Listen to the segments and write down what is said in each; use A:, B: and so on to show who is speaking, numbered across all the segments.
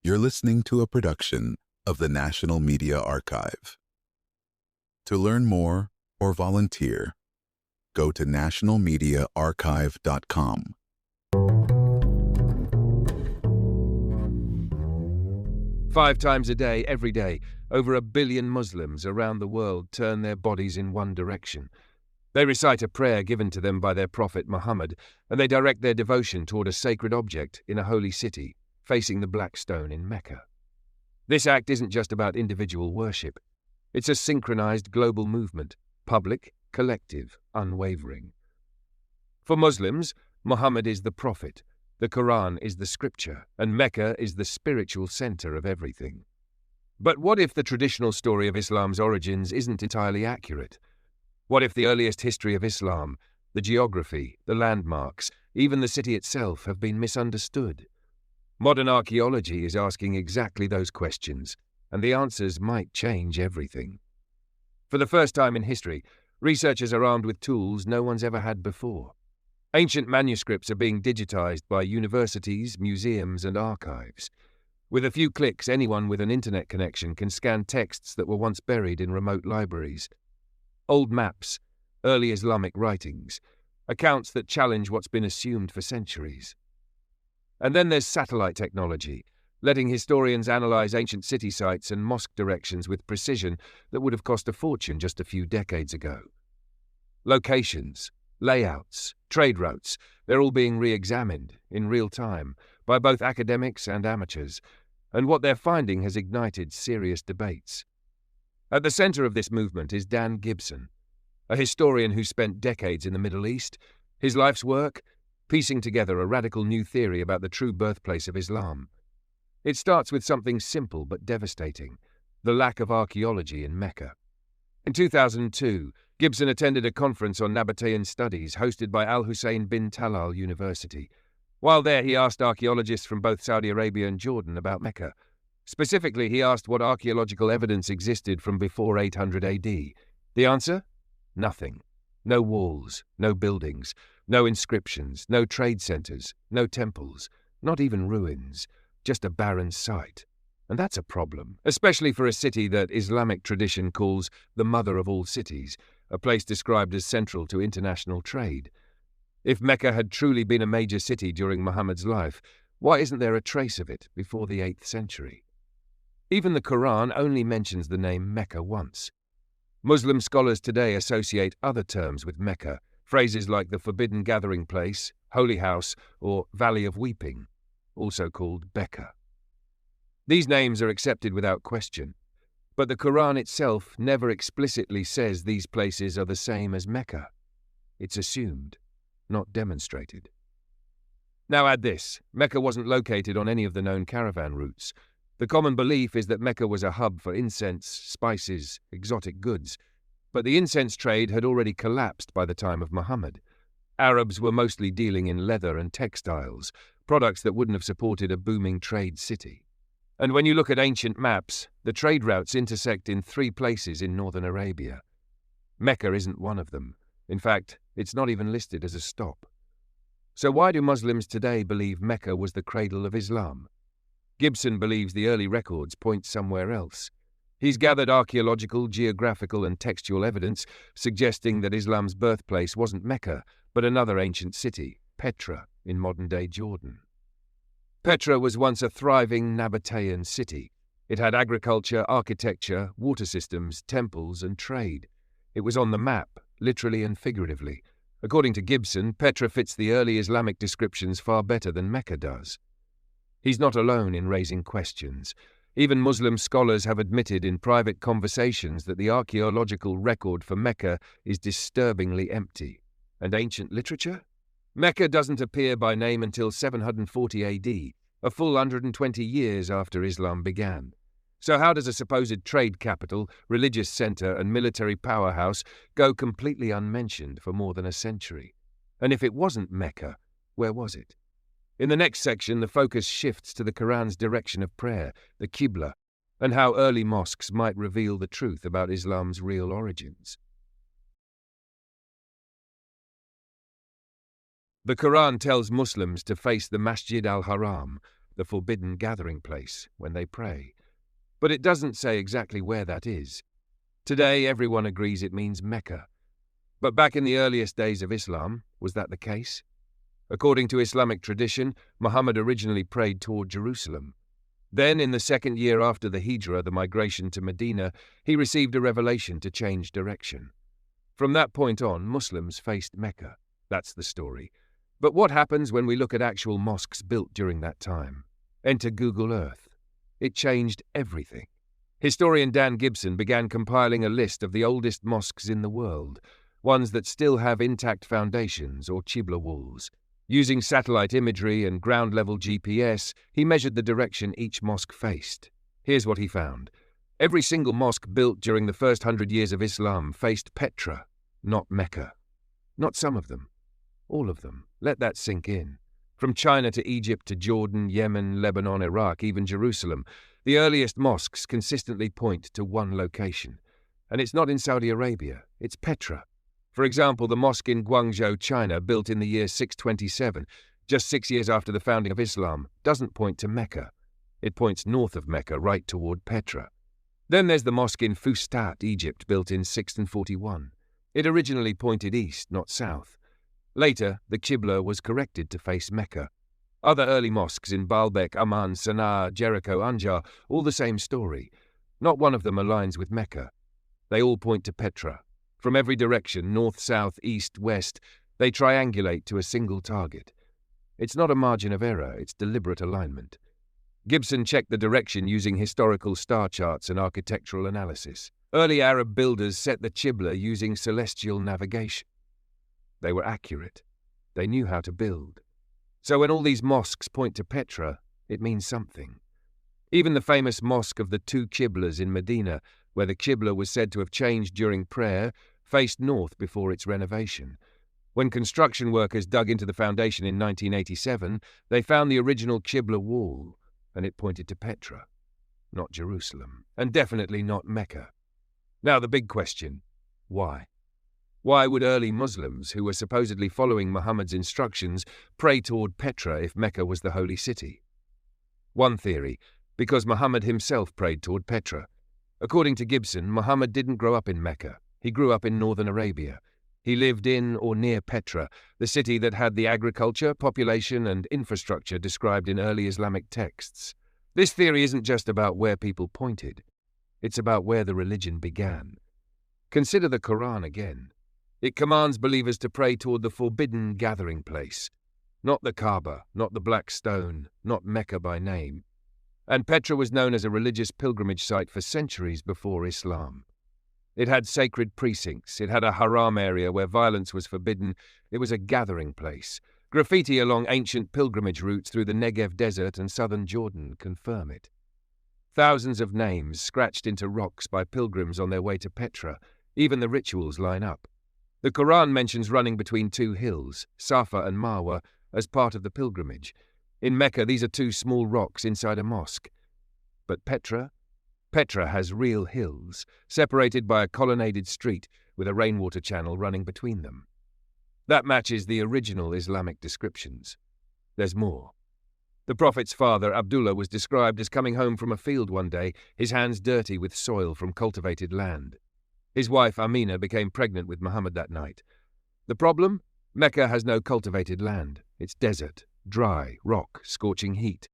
A: You're listening to a production of the National Media Archive. To learn more or volunteer, go to nationalmediaarchive.com.
B: Five times a day, every day, over 1 billion Muslims around the world turn their bodies in one direction. They recite a prayer given to them by their prophet Muhammad, and they direct their devotion toward a sacred object in a holy city, facing the Black Stone in Mecca. This act isn't just about individual worship. It's a synchronized global movement, public, collective, unwavering. For Muslims, Muhammad is the prophet, the Quran is the scripture, and Mecca is the spiritual center of everything. But what if the traditional story of Islam's origins isn't entirely accurate? What if the earliest history of Islam, the geography, the landmarks, even the city itself have been misunderstood? Modern archaeology is asking exactly those questions, and the answers might change everything. For the first time in history, researchers are armed with tools no one's ever had before. Ancient manuscripts are being digitized by universities, museums, and archives. With a few clicks, anyone with an internet connection can scan texts that were once buried in remote libraries. Old maps, early Islamic writings, accounts that challenge what's been assumed for centuries. And then there's satellite technology, letting historians analyze ancient city sites and mosque directions with precision that would have cost a fortune just a few decades ago. Locations, layouts, trade routes, they're all being re-examined in real time by both academics and amateurs, and what they're finding has ignited serious debates. At the center of this movement is Dan Gibson, a historian who spent decades in the Middle East. His life's work, piecing together a radical new theory about the true birthplace of Islam. It starts with something simple but devastating, the lack of archaeology in Mecca. In 2002, Gibson attended a conference on Nabatean studies hosted by Al Hussein bin Talal University. While there, he asked archaeologists from both Saudi Arabia and Jordan about Mecca. Specifically, he asked what archaeological evidence existed from before 800 AD. The answer? Nothing. No walls, no buildings, no inscriptions, no trade centers, no temples, not even ruins, just a barren site. And that's a problem, especially for a city that Islamic tradition calls the mother of all cities, a place described as central to international trade. If Mecca had truly been a major city during Muhammad's life, why isn't there a trace of it before the 8th century? Even the Quran only mentions the name Mecca once. Muslim scholars today associate other terms with Mecca, phrases like the Forbidden Gathering Place, Holy House, or Valley of Weeping, also called Becca. These names are accepted without question, but the Quran itself never explicitly says these places are the same as Mecca. It's assumed, not demonstrated. Now add this: Mecca wasn't located on any of the known caravan routes. The common belief is that Mecca was a hub for incense, spices, exotic goods, but the incense trade had already collapsed by the time of Muhammad. Arabs were mostly dealing in leather and textiles, products that wouldn't have supported a booming trade city. And when you look at ancient maps, the trade routes intersect in 3 places in northern Arabia. Mecca isn't one of them. In fact, it's not even listed as a stop. So why do Muslims today believe Mecca was the cradle of Islam? Gibson believes the early records point somewhere else. He's gathered archaeological, geographical, and textual evidence suggesting that Islam's birthplace wasn't Mecca, but another ancient city, Petra, in modern-day Jordan. Petra was once a thriving Nabatean city. It had agriculture, architecture, water systems, temples, and trade. It was on the map, literally and figuratively. According to Gibson, Petra fits the early Islamic descriptions far better than Mecca does. He's not alone in raising questions. Even Muslim scholars have admitted in private conversations that the archaeological record for Mecca is disturbingly empty. And ancient literature? Mecca doesn't appear by name until 740 AD, a full 120 years after Islam began. So how does a supposed trade capital, religious center, and military powerhouse go completely unmentioned for more than a century? And if it wasn't Mecca, where was it? In the next section, the focus shifts to the Quran's direction of prayer, the qibla, and how early mosques might reveal the truth about Islam's real origins. The Quran tells Muslims to face the Masjid al-Haram, the forbidden gathering place, when they pray. But it doesn't say exactly where that is. Today, everyone agrees it means Mecca. But back in the earliest days of Islam, was that the case? According to Islamic tradition, Muhammad originally prayed toward Jerusalem. Then, in the second year after the Hijrah, the migration to Medina, he received a revelation to change direction. From that point on, Muslims faced Mecca. That's the story. But what happens when we look at actual mosques built during that time? Enter Google Earth. It changed everything. Historian Dan Gibson began compiling a list of the oldest mosques in the world, ones that still have intact foundations or qibla walls. Using satellite imagery and ground-level GPS, he measured the direction each mosque faced. Here's what he found. Every single mosque built during the first 100 years of Islam faced Petra, not Mecca. Not some of them. All of them. Let that sink in. From China to Egypt to Jordan, Yemen, Lebanon, Iraq, even Jerusalem, the earliest mosques consistently point to one location. And it's not in Saudi Arabia, it's Petra. For example, the mosque in Guangzhou, China, built in the year 627, just 6 years after the founding of Islam, doesn't point to Mecca. It points north of Mecca, right toward Petra. Then there's the mosque in Fustat, Egypt, built in 641. It originally pointed east, not south. Later, the qibla was corrected to face Mecca. Other early mosques in Baalbek, Amman, Sana'a, Jericho, Anjar, all the same story. Not one of them aligns with Mecca. They all point to Petra. From every direction, north, south, east, west, they triangulate to a single target. It's not a margin of error, it's deliberate alignment. Gibson checked the direction using historical star charts and architectural analysis. Early Arab builders set the qibla using celestial navigation. They were accurate. They knew how to build. So when all these mosques point to Petra, it means something. Even the famous Mosque of the Two Qiblas in Medina, where the qibla was said to have changed during prayer, faced north before its renovation. When construction workers dug into the foundation in 1987, they found the original qibla wall, and it pointed to Petra, not Jerusalem, and definitely not Mecca. Now the big question, why? Why would early Muslims, who were supposedly following Muhammad's instructions, pray toward Petra if Mecca was the holy city? One theory, because Muhammad himself prayed toward Petra. According to Gibson, Muhammad didn't grow up in Mecca. He grew up in northern Arabia. He lived in or near Petra, the city that had the agriculture, population, and infrastructure described in early Islamic texts. This theory isn't just about where people pointed. It's about where the religion began. Consider the Quran again. It commands believers to pray toward the forbidden gathering place. Not the Kaaba, not the Black Stone, not Mecca by name. And Petra was known as a religious pilgrimage site for centuries before Islam. It had sacred precincts, it had a haram area where violence was forbidden, it was a gathering place. Graffiti along ancient pilgrimage routes through the Negev desert and southern Jordan confirm it. Thousands of names scratched into rocks by pilgrims on their way to Petra. Even the rituals line up. The Quran mentions running between two hills, Safa and Marwa, as part of the pilgrimage. In Mecca, these are two small rocks inside a mosque. But Petra? Petra has real hills, separated by a colonnaded street with a rainwater channel running between them. That matches the original Islamic descriptions. There's more. The Prophet's father, Abdullah, was described as coming home from a field one day, his hands dirty with soil from cultivated land. His wife, Amina, became pregnant with Muhammad that night. The problem? Mecca has no cultivated land. It's desert, dry, rock, scorching heat.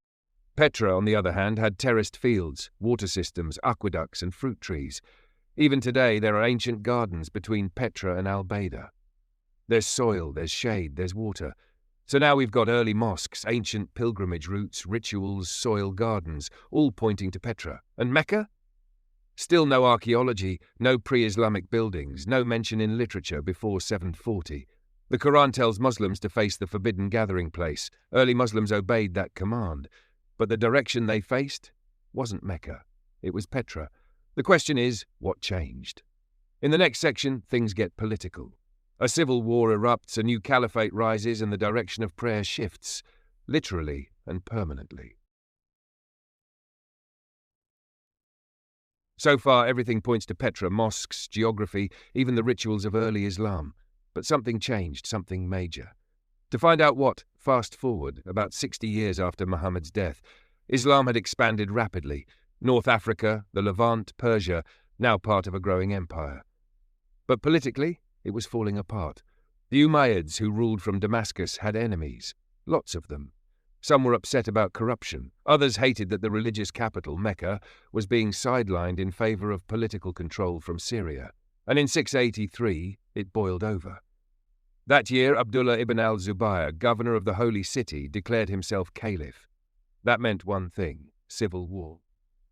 B: Petra, on the other hand, had terraced fields, water systems, aqueducts, and fruit trees. Even today, there are ancient gardens between Petra and Al-Bayda. There's soil, there's shade, there's water. So now we've got early mosques, ancient pilgrimage routes, rituals, soil gardens, all pointing to Petra. And Mecca? Still no archaeology, no pre-Islamic buildings, no mention in literature before 740. The Quran tells Muslims to face the forbidden gathering place. Early Muslims obeyed that command. But the direction they faced wasn't Mecca. It was Petra. The question is, what changed? In the next section, things get political. A civil war erupts, a new caliphate rises, and the direction of prayer shifts, literally and permanently. So far, everything points to Petra, mosques, geography, even the rituals of early Islam. But something changed, something major. To find out what, fast forward, about 60 years after Muhammad's death, Islam had expanded rapidly. North Africa, the Levant, Persia, now part of a growing empire. But politically, it was falling apart. The Umayyads, who ruled from Damascus, had enemies, lots of them. Some were upset about corruption. Others hated that the religious capital, Mecca, was being sidelined in favor of political control from Syria. And in 683, it boiled over. That year, Abdullah ibn al-Zubayr, governor of the Holy City, declared himself caliph. That meant one thing: civil war.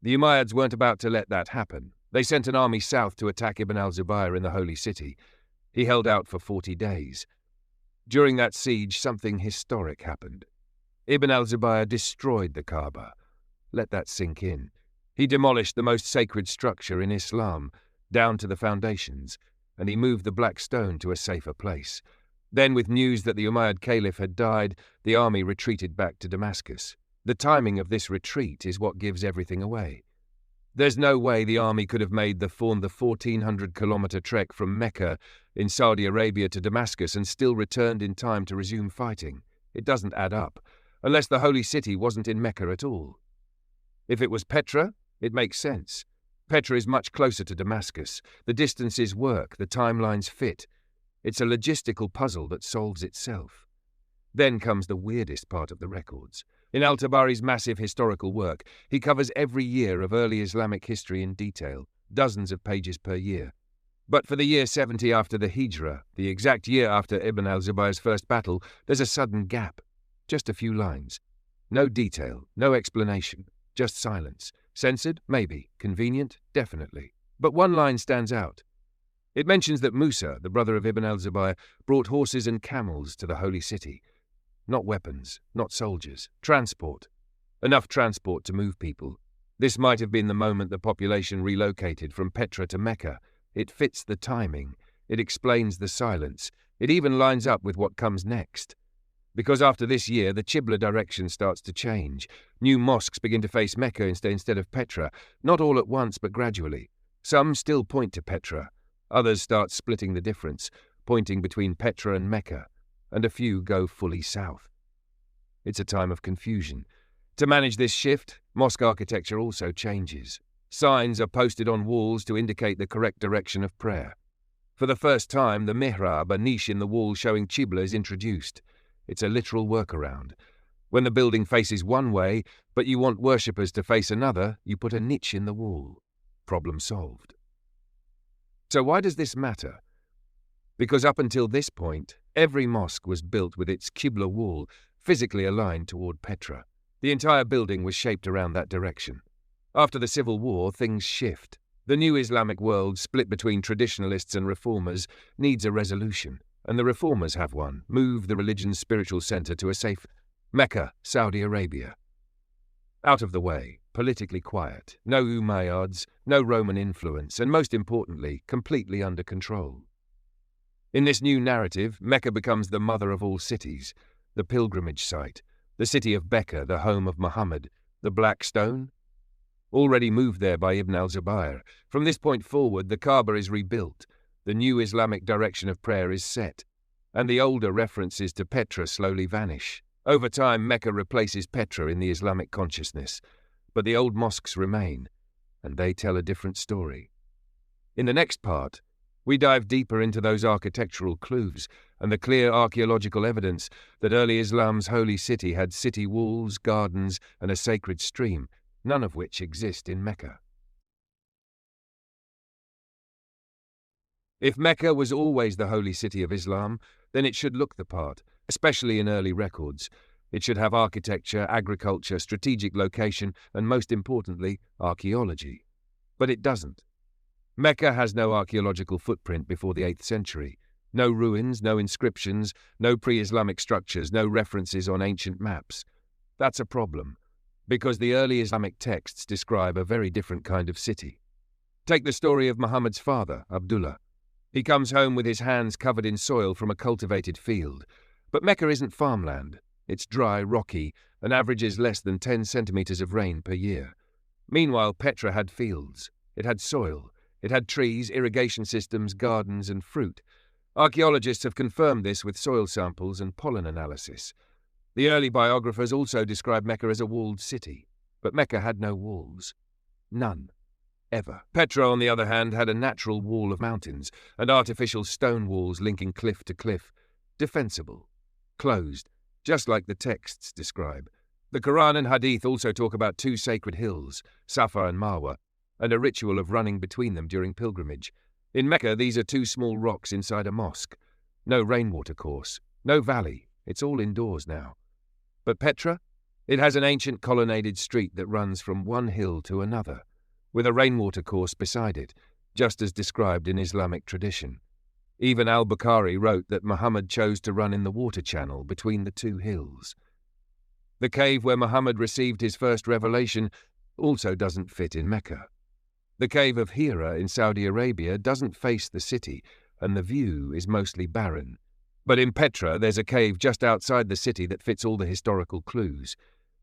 B: The Umayyads weren't about to let that happen. They sent an army south to attack Ibn al-Zubayr in the Holy City. He held out for 40 days. During that siege, something historic happened. Ibn al-Zubayr destroyed the Kaaba. Let that sink in. He demolished the most sacred structure in Islam, down to the foundations, and he moved the black stone to a safer place. Then, with news that the Umayyad Caliph had died, the army retreated back to Damascus. The timing of this retreat is what gives everything away. There's no way the army could have made the 1,400-kilometer trek from Mecca in Saudi Arabia to Damascus and still returned in time to resume fighting. It doesn't add up, unless the Holy City wasn't in Mecca at all. If it was Petra, it makes sense. Petra is much closer to Damascus. The distances work, the timelines fit. It's a logistical puzzle that solves itself. Then comes the weirdest part of the records. In al-Tabari's massive historical work, he covers every year of early Islamic history in detail, dozens of pages per year. But for the year 70 after the Hijra, the exact year after Ibn al-Zubayr's first battle, there's a sudden gap. Just a few lines. No detail, no explanation, just silence. Censored? Maybe. Convenient? Definitely. But one line stands out. It mentions that Musa, the brother of Ibn al-Zubayr, brought horses and camels to the Holy City. Not weapons, not soldiers. Transport. Enough transport to move people. This might have been the moment the population relocated from Petra to Mecca. It fits the timing. It explains the silence. It even lines up with what comes next. Because after this year, the qibla direction starts to change. New mosques begin to face Mecca instead of Petra. Not all at once, but gradually. Some still point to Petra. Others start splitting the difference, pointing between Petra and Mecca, and a few go fully south. It's a time of confusion. To manage this shift, mosque architecture also changes. Signs are posted on walls to indicate the correct direction of prayer. For the first time, the mihrab, a niche in the wall showing qibla, is introduced. It's a literal workaround. When the building faces one way, but you want worshippers to face another, you put a niche in the wall. Problem solved. So why does this matter? Because up until this point, every mosque was built with its qibla wall physically aligned toward Petra. The entire building was shaped around that direction. After the Civil War, things shift. The new Islamic world, split between traditionalists and reformers, needs a resolution. And the reformers have one: move the religion's spiritual center to a safe Mecca, Saudi Arabia. Out of the way, politically quiet, no Umayyads, no Roman influence, and most importantly, completely under control. In this new narrative, Mecca becomes the mother of all cities, the pilgrimage site, the city of Becca, the home of Muhammad, the Black Stone. Already moved there by Ibn al-Zubayr, from this point forward the Kaaba is rebuilt, the new Islamic direction of prayer is set, and the older references to Petra slowly vanish. Over time, Mecca replaces Petra in the Islamic consciousness, but the old mosques remain, and they tell a different story. In the next part, we dive deeper into those architectural clues and the clear archaeological evidence that early Islam's holy city had city walls, gardens, and a sacred stream, none of which exist in Mecca. If Mecca was always the holy city of Islam, then it should look the part, especially in early records. It should have architecture, agriculture, strategic location, and most importantly, archaeology. But it doesn't. Mecca has no archaeological footprint before the 8th century. No ruins, no inscriptions, no pre-Islamic structures, no references on ancient maps. That's a problem, because the early Islamic texts describe a very different kind of city. Take the story of Muhammad's father, Abdullah. He comes home with his hands covered in soil from a cultivated field. But Mecca isn't farmland. It's dry, rocky, and averages less than 10 centimeters of rain per year. Meanwhile, Petra had fields. It had soil. It had trees, irrigation systems, gardens, and fruit. Archaeologists have confirmed this with soil samples and pollen analysis. The early biographers also describe Mecca as a walled city, but Mecca had no walls. None. Ever. Petra, on the other hand, had a natural wall of mountains and artificial stone walls linking cliff to cliff. Defensible. Closed, just like the texts describe. The Quran and Hadith also talk about two sacred hills, Safa and Marwa, and a ritual of running between them during pilgrimage. In Mecca, these are two small rocks inside a mosque. No rainwater course, no valley, it's all indoors now. But Petra? It has an ancient colonnaded street that runs from one hill to another, with a rainwater course beside it, just as described in Islamic tradition. Even al-Bukhari wrote that Muhammad chose to run in the water channel between the two hills. The cave where Muhammad received his first revelation also doesn't fit in Mecca. The cave of Hira in Saudi Arabia doesn't face the city, and the view is mostly barren. But in Petra, there's a cave just outside the city that fits all the historical clues.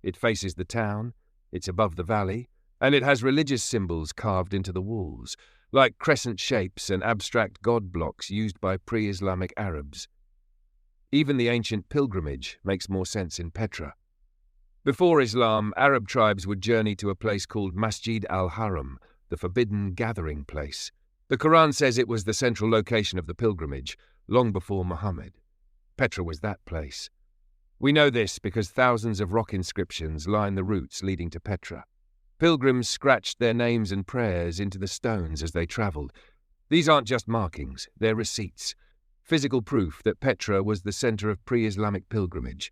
B: It faces the town, it's above the valley, and it has religious symbols carved into the walls, like crescent shapes and abstract god blocks used by pre-Islamic Arabs. Even the ancient pilgrimage makes more sense in Petra. Before Islam, Arab tribes would journey to a place called Masjid al-Haram, the forbidden gathering place. The Quran says it was the central location of the pilgrimage, long before Muhammad. Petra was that place. We know this because thousands of rock inscriptions line the routes leading to Petra. Pilgrims scratched their names and prayers into the stones as they travelled. These aren't just markings, they're receipts, physical proof that Petra was the centre of pre-Islamic pilgrimage.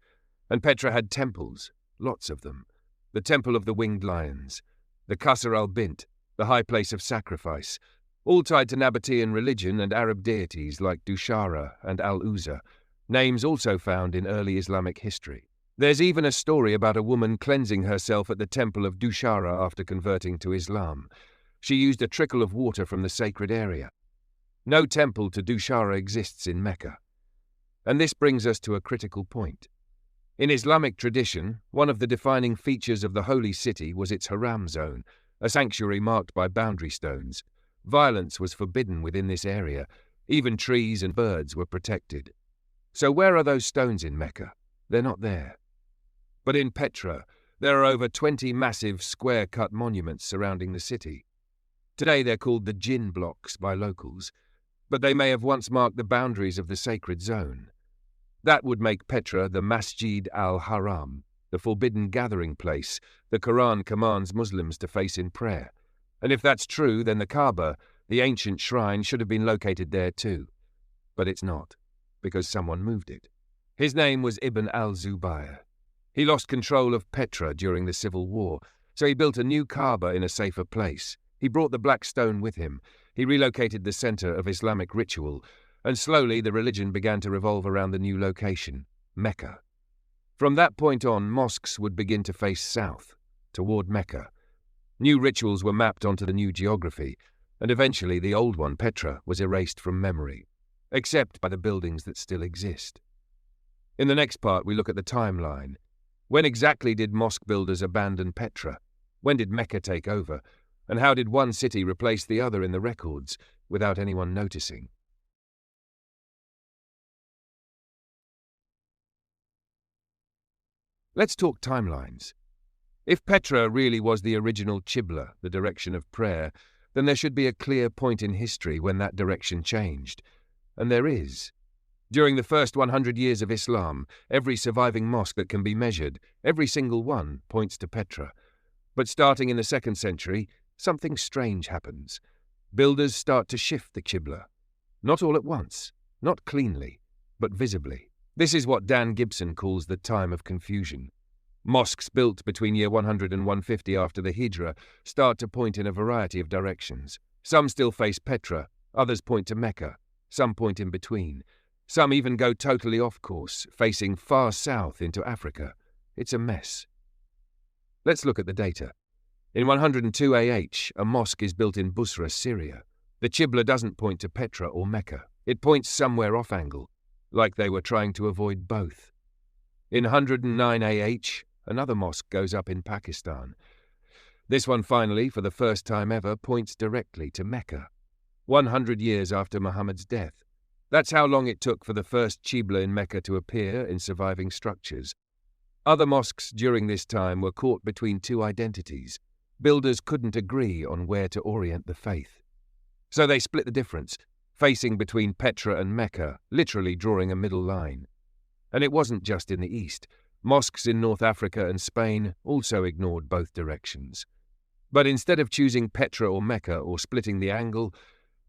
B: And Petra had temples, lots of them. The Temple of the Winged Lions, the Qasr al-Bint, the high place of sacrifice, all tied to Nabatean religion and Arab deities like Dushara and Al-Uzza, names also found in early Islamic history. There's even a story about a woman cleansing herself at the temple of Dushara after converting to Islam. She used a trickle of water from the sacred area. No temple to Dushara exists in Mecca. And this brings us to a critical point. In Islamic tradition, one of the defining features of the holy city was its haram zone, a sanctuary marked by boundary stones. Violence was forbidden within this area. Even trees and birds were protected. So where are those stones in Mecca? They're not there. But in Petra, there are over 20 massive square-cut monuments surrounding the city. Today they're called the Jinn blocks by locals, but they may have once marked the boundaries of the sacred zone. That would make Petra the Masjid al-Haram, the forbidden gathering place the Quran commands Muslims to face in prayer. And if that's true, then the Kaaba, the ancient shrine, should have been located there too. But it's not, because someone moved it. His name was Ibn al-Zubayr. He lost control of Petra during the Civil War, so he built a new Kaaba in a safer place. He brought the black stone with him. He relocated the center of Islamic ritual, and slowly the religion began to revolve around the new location, Mecca. From that point on, mosques would begin to face south, toward Mecca. New rituals were mapped onto the new geography, and eventually the old one, Petra, was erased from memory, except by the buildings that still exist. In the next part, we look at the timeline. When exactly did mosque builders abandon Petra? When did Mecca take over? And how did one city replace the other in the records without anyone noticing? Let's talk timelines. If Petra really was the original qibla, the direction of prayer, then there should be a clear point in history when that direction changed. And there is. During the first 100 years of Islam, every surviving mosque that can be measured, every single one, points to Petra. But starting in the 2nd century, something strange happens. Builders start to shift the qibla. Not all at once, not cleanly, but visibly. This is what Dan Gibson calls the time of confusion. Mosques built between year 100 and 150 after the Hijra start to point in a variety of directions. Some still face Petra, others point to Mecca, some point in between. Some even go totally off course, facing far south into Africa. It's a mess. Let's look at the data. In 102 AH, a mosque is built in Busra, Syria. The qibla doesn't point to Petra or Mecca. It points somewhere off-angle, like they were trying to avoid both. In 109 AH, another mosque goes up in Pakistan. This one finally, for the first time ever, points directly to Mecca, 100 years after Muhammad's death. That's how long it took for the first qibla in Mecca to appear in surviving structures. Other mosques during this time were caught between two identities. Builders couldn't agree on where to orient the faith. So they split the difference, facing between Petra and Mecca, literally drawing a middle line. And it wasn't just in the east. Mosques in North Africa and Spain also ignored both directions. But instead of choosing Petra or Mecca or splitting the angle,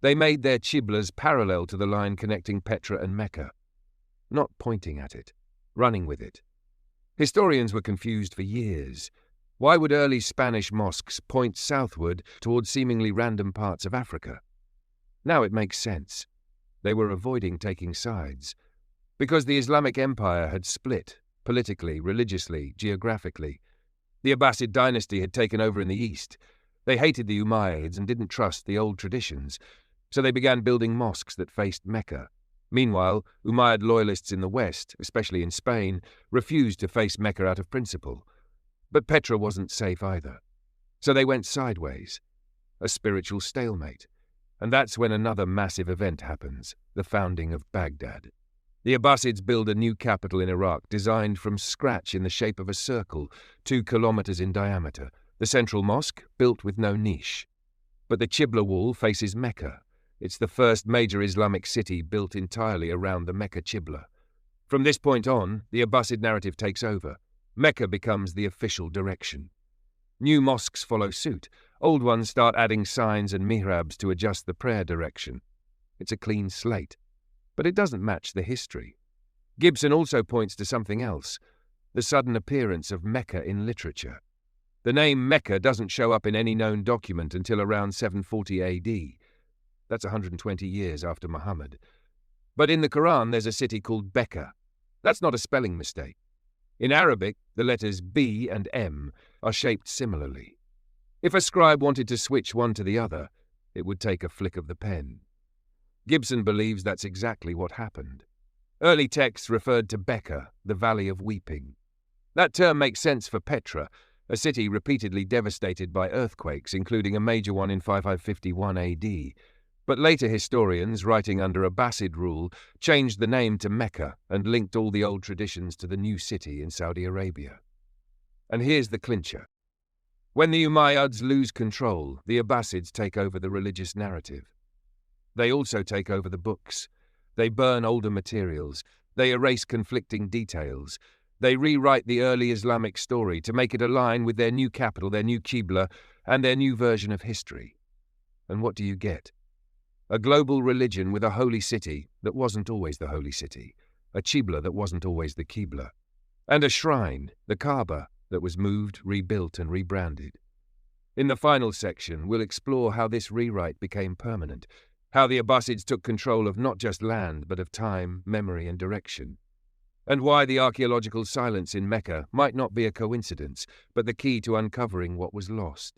B: they made their qiblas parallel to the line connecting Petra and Mecca. Not pointing at it, running with it. Historians were confused for years. Why would early Spanish mosques point southward towards seemingly random parts of Africa? Now it makes sense. They were avoiding taking sides. Because the Islamic Empire had split, politically, religiously, geographically. The Abbasid dynasty had taken over in the east. They hated the Umayyads and didn't trust the old traditions, so they began building mosques that faced Mecca. Meanwhile, Umayyad loyalists in the west, especially in Spain, refused to face Mecca out of principle. But Petra wasn't safe either. So they went sideways. A spiritual stalemate. And that's when another massive event happens, the founding of Baghdad. The Abbasids build a new capital in Iraq designed from scratch in the shape of a circle, 2 kilometers in diameter. The central mosque, built with no niche. But the qibla wall faces Mecca. It's the first major Islamic city built entirely around the Mecca qibla. From this point on, the Abbasid narrative takes over. Mecca becomes the official direction. New mosques follow suit. Old ones start adding signs and mihrabs to adjust the prayer direction. It's a clean slate. But it doesn't match the history. Gibson also points to something else, the sudden appearance of Mecca in literature. The name Mecca doesn't show up in any known document until around 740 AD. That's 120 years after Muhammad. But in the Quran there's a city called Becca. That's not a spelling mistake. In Arabic, the letters B and M are shaped similarly. If a scribe wanted to switch one to the other, it would take a flick of the pen. Gibson believes that's exactly what happened. Early texts referred to Becca, the Valley of Weeping. That term makes sense for Petra, a city repeatedly devastated by earthquakes, including a major one in 551 AD. But later historians, writing under Abbasid rule, changed the name to Mecca and linked all the old traditions to the new city in Saudi Arabia. And here's the clincher. When the Umayyads lose control, the Abbasids take over the religious narrative. They also take over the books. They burn older materials. They erase conflicting details. They rewrite the early Islamic story to make it align with their new capital, their new qibla, and their new version of history. And what do you get? A global religion with a holy city that wasn't always the holy city, a qibla that wasn't always the qibla, and a shrine, the Kaaba, that was moved, rebuilt, and rebranded. In the final section, we'll explore how this rewrite became permanent, how the Abbasids took control of not just land, but of time, memory, and direction, and why the archaeological silence in Mecca might not be a coincidence, but the key to uncovering what was lost.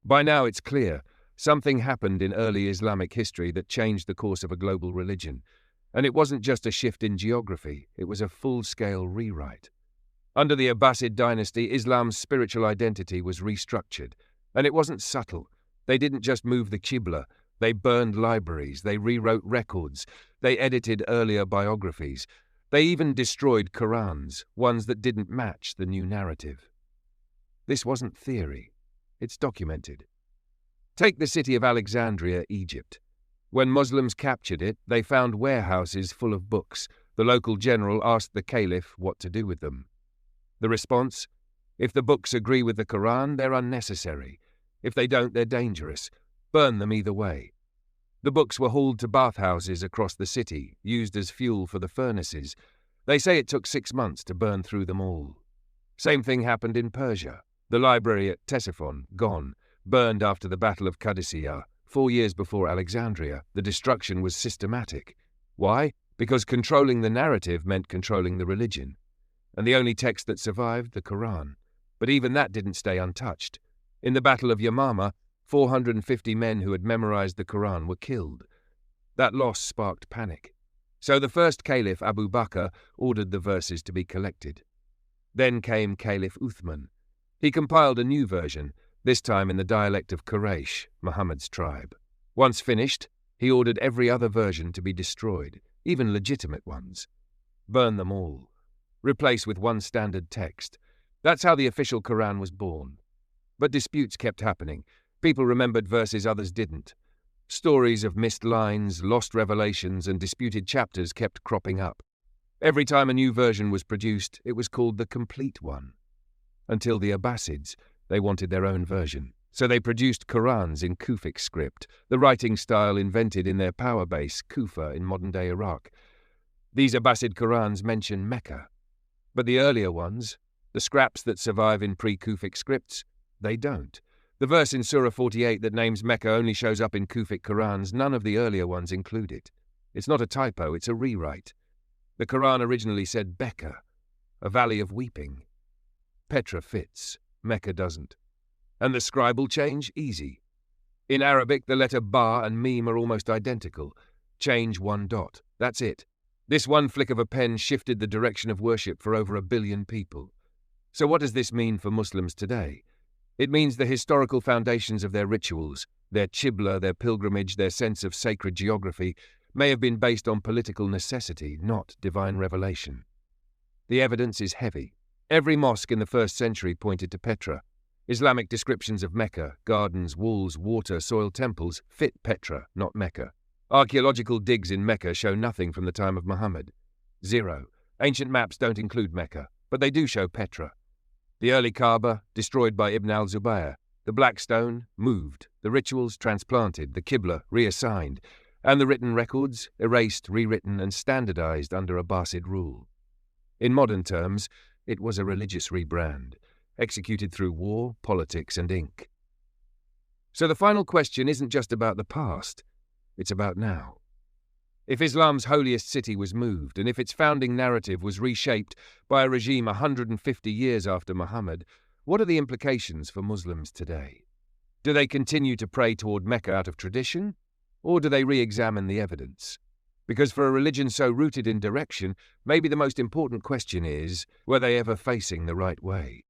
B: By now it's clear, something happened in early Islamic history that changed the course of a global religion. And it wasn't just a shift in geography, it was a full-scale rewrite. Under the Abbasid dynasty, Islam's spiritual identity was restructured. And it wasn't subtle. They didn't just move the qibla, they burned libraries, they rewrote records, they edited earlier biographies. They even destroyed Qurans, ones that didn't match the new narrative. This wasn't theory. It's documented. Take the city of Alexandria, Egypt. When Muslims captured it, they found warehouses full of books. The local general asked the caliph what to do with them. The response? If the books agree with the Quran, they're unnecessary. If they don't, they're dangerous. Burn them either way. The books were hauled to bathhouses across the city, used as fuel for the furnaces. They say it took 6 months to burn through them all. Same thing happened in Persia. The library at Ctesiphon, gone, burned after the Battle of Qadisiyah. 4 years before Alexandria, the destruction was systematic. Why? Because controlling the narrative meant controlling the religion. And the only text that survived, the Quran. But even that didn't stay untouched. In the Battle of Yamama, 450 men who had memorized the Quran were killed. That loss sparked panic. So the first caliph, Abu Bakr, ordered the verses to be collected. Then came Caliph Uthman. He compiled a new version, this time in the dialect of Quraysh, Muhammad's tribe. Once finished, he ordered every other version to be destroyed, even legitimate ones. Burn them all. Replace with one standard text. That's how the official Quran was born. But disputes kept happening. People remembered verses others didn't. Stories of missed lines, lost revelations, and disputed chapters kept cropping up. Every time a new version was produced, it was called the complete one. Until the Abbasids, they wanted their own version. So they produced Qurans in Kufic script, the writing style invented in their power base, Kufa, in modern-day Iraq. These Abbasid Qurans mention Mecca. But the earlier ones, the scraps that survive in pre-Kufic scripts, they don't. The verse in Surah 48 that names Mecca only shows up in Kufic Qurans. None of the earlier ones include it. It's not a typo, it's a rewrite. The Quran originally said Becca, a valley of weeping. Petra fits, Mecca doesn't. And the scribal change? Easy. In Arabic, the letter ba and mim are almost identical. Change one dot. That's it. This one flick of a pen shifted the direction of worship for over 1 billion people. So what does this mean for Muslims today? It means the historical foundations of their rituals, their qibla, their pilgrimage, their sense of sacred geography, may have been based on political necessity, not divine revelation. The evidence is heavy. Every mosque in the 1st century pointed to Petra. Islamic descriptions of Mecca, gardens, walls, water, soil temples, fit Petra, not Mecca. Archaeological digs in Mecca show nothing from the time of Muhammad. 0. Ancient maps don't include Mecca, but they do show Petra. The early Kaaba, destroyed by Ibn al-Zubayr. The black stone, moved. The rituals, transplanted. The qibla, reassigned. And the written records, erased, rewritten, and standardized under Abbasid rule. In modern terms, it was a religious rebrand, executed through war, politics, and ink. So the final question isn't just about the past, it's about now. If Islam's holiest city was moved, and if its founding narrative was reshaped by a regime 150 years after Muhammad, what are the implications for Muslims today? Do they continue to pray toward Mecca out of tradition, or do they re-examine the evidence? Because for a religion so rooted in direction, maybe the most important question is, were they ever facing the right way?